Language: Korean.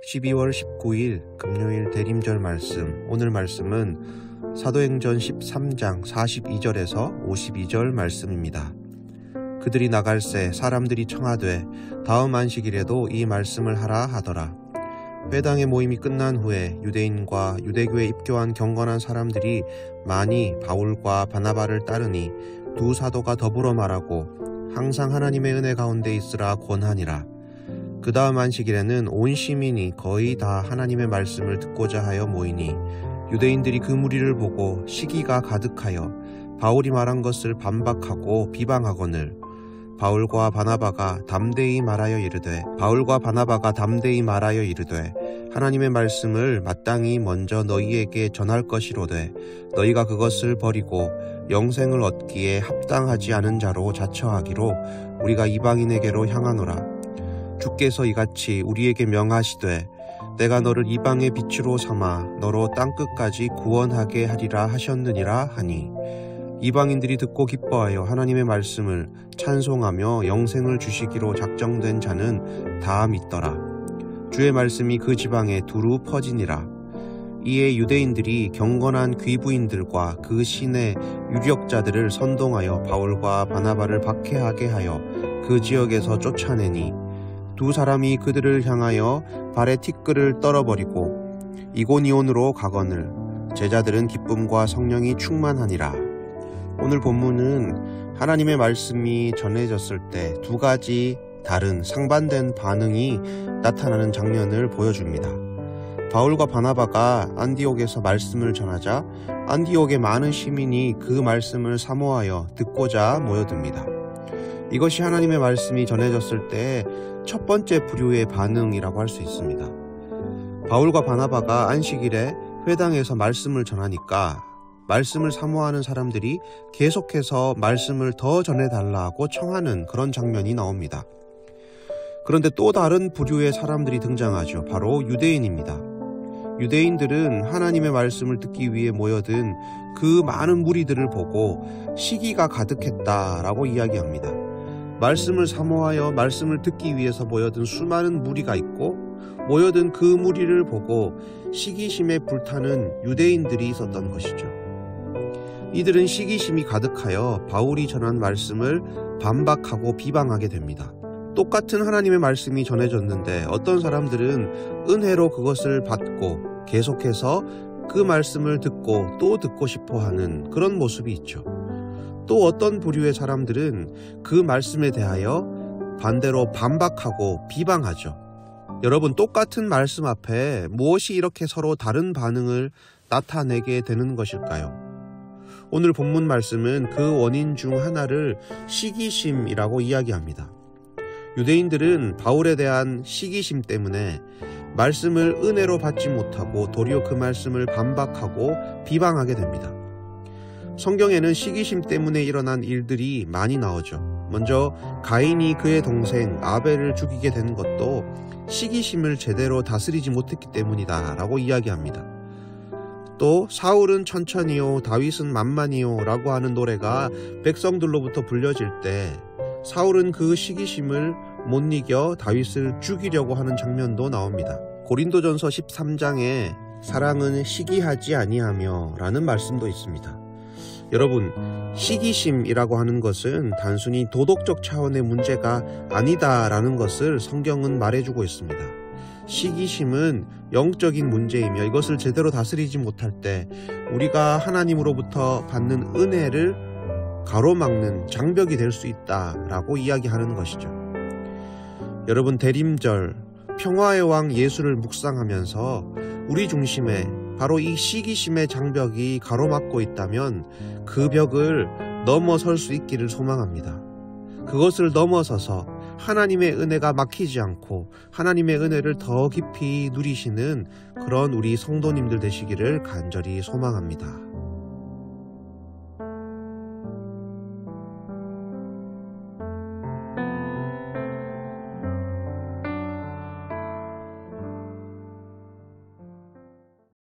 12월 19일 금요일 대림절 말씀. 오늘 말씀은 사도행전 13장 42절에서 52절 말씀입니다. 그들이 나갈새 사람들이 청하되 다음 안식일에도 이 말씀을 하라 하더라. 회당의 모임이 끝난 후에 유대인과 유대교에 입교한 경건한 사람들이 많이 바울과 바나바를 따르니 두 사도가 더불어 말하고 항상 하나님의 은혜 가운데 있으라 권하니라. 그 다음 안식일에는 온 시민이 거의 다 하나님의 말씀을 듣고자 하여 모이니 유대인들이 그 무리를 보고 시기가 가득하여 바울이 말한 것을 반박하고 비방하거늘 바울과 바나바가 담대히 말하여 이르되 하나님의 말씀을 마땅히 먼저 너희에게 전할 것이로되 너희가 그것을 버리고 영생을 얻기에 합당하지 않은 자로 자처하기로 우리가 이방인에게로 향하노라. 주께서 이같이 우리에게 명하시되 내가 너를 이방의 빛으로 삼아 너로 땅끝까지 구원하게 하리라 하셨느니라 하니 이방인들이 듣고 기뻐하여 하나님의 말씀을 찬송하며 영생을 주시기로 작정된 자는 다 믿더라. 주의 말씀이 그 지방에 두루 퍼지니라. 이에 유대인들이 경건한 귀부인들과 그 신의 유력자들을 선동하여 바울과 바나바를 박해하게 하여 그 지역에서 쫓아내니 두 사람이 그들을 향하여 발에 티끌을 떨어버리고 이고니온으로 가거늘 제자들은 기쁨과 성령이 충만하니라. 오늘 본문은 하나님의 말씀이 전해졌을 때 두 가지 다른 상반된 반응이 나타나는 장면을 보여줍니다. 바울과 바나바가 안디옥에서 말씀을 전하자 안디옥의 많은 시민이 그 말씀을 사모하여 듣고자 모여듭니다. 이것이 하나님의 말씀이 전해졌을 때 첫 번째 부류의 반응이라고 할 수 있습니다. 바울과 바나바가 안식일에 회당에서 말씀을 전하니까 말씀을 사모하는 사람들이 계속해서 말씀을 더 전해달라고 청하는 그런 장면이 나옵니다. 그런데 또 다른 부류의 사람들이 등장하죠. 바로 유대인입니다. 유대인들은 하나님의 말씀을 듣기 위해 모여든 그 많은 무리들을 보고 시기가 가득했다라고 이야기합니다. 말씀을 사모하여 말씀을 듣기 위해서 모여든 수많은 무리가 있고 모여든 그 무리를 보고 시기심에 불타는 유대인들이 있었던 것이죠. 이들은 시기심이 가득하여 바울이 전한 말씀을 반박하고 비방하게 됩니다. 똑같은 하나님의 말씀이 전해졌는데 어떤 사람들은 은혜로 그것을 받고 계속해서 그 말씀을 듣고 또 듣고 싶어하는 그런 모습이 있죠. 또 어떤 부류의 사람들은 그 말씀에 대하여 반대로 반박하고 비방하죠. 여러분, 똑같은 말씀 앞에 무엇이 이렇게 서로 다른 반응을 나타내게 되는 것일까요? 오늘 본문 말씀은 그 원인 중 하나를 시기심이라고 이야기합니다. 유대인들은 바울에 대한 시기심 때문에 말씀을 은혜로 받지 못하고 도리어 그 말씀을 반박하고 비방하게 됩니다. 성경에는 시기심 때문에 일어난 일들이 많이 나오죠. 먼저 가인이 그의 동생 아벨을 죽이게 된 것도 시기심을 제대로 다스리지 못했기 때문이다 라고 이야기합니다. 또 사울은 천천히요 다윗은 만만히요 라고 하는 노래가 백성들로부터 불려질 때 사울은 그 시기심을 못 이겨 다윗을 죽이려고 하는 장면도 나옵니다. 고린도전서 13장에 사랑은 시기하지 아니하며 라는 말씀도 있습니다. 여러분, 시기심이라고 하는 것은 단순히 도덕적 차원의 문제가 아니다라는 것을 성경은 말해주고 있습니다. 시기심은 영적인 문제이며 이것을 제대로 다스리지 못할 때 우리가 하나님으로부터 받는 은혜를 가로막는 장벽이 될 수 있다라고 이야기하는 것이죠. 여러분, 대림절 평화의 왕 예수를 묵상하면서 우리 중심에 바로 이 시기심의 장벽이 가로막고 있다면 그 벽을 넘어설 수 있기를 소망합니다. 그것을 넘어서서 하나님의 은혜가 막히지 않고 하나님의 은혜를 더 깊이 누리시는 그런 우리 성도님들 되시기를 간절히 소망합니다.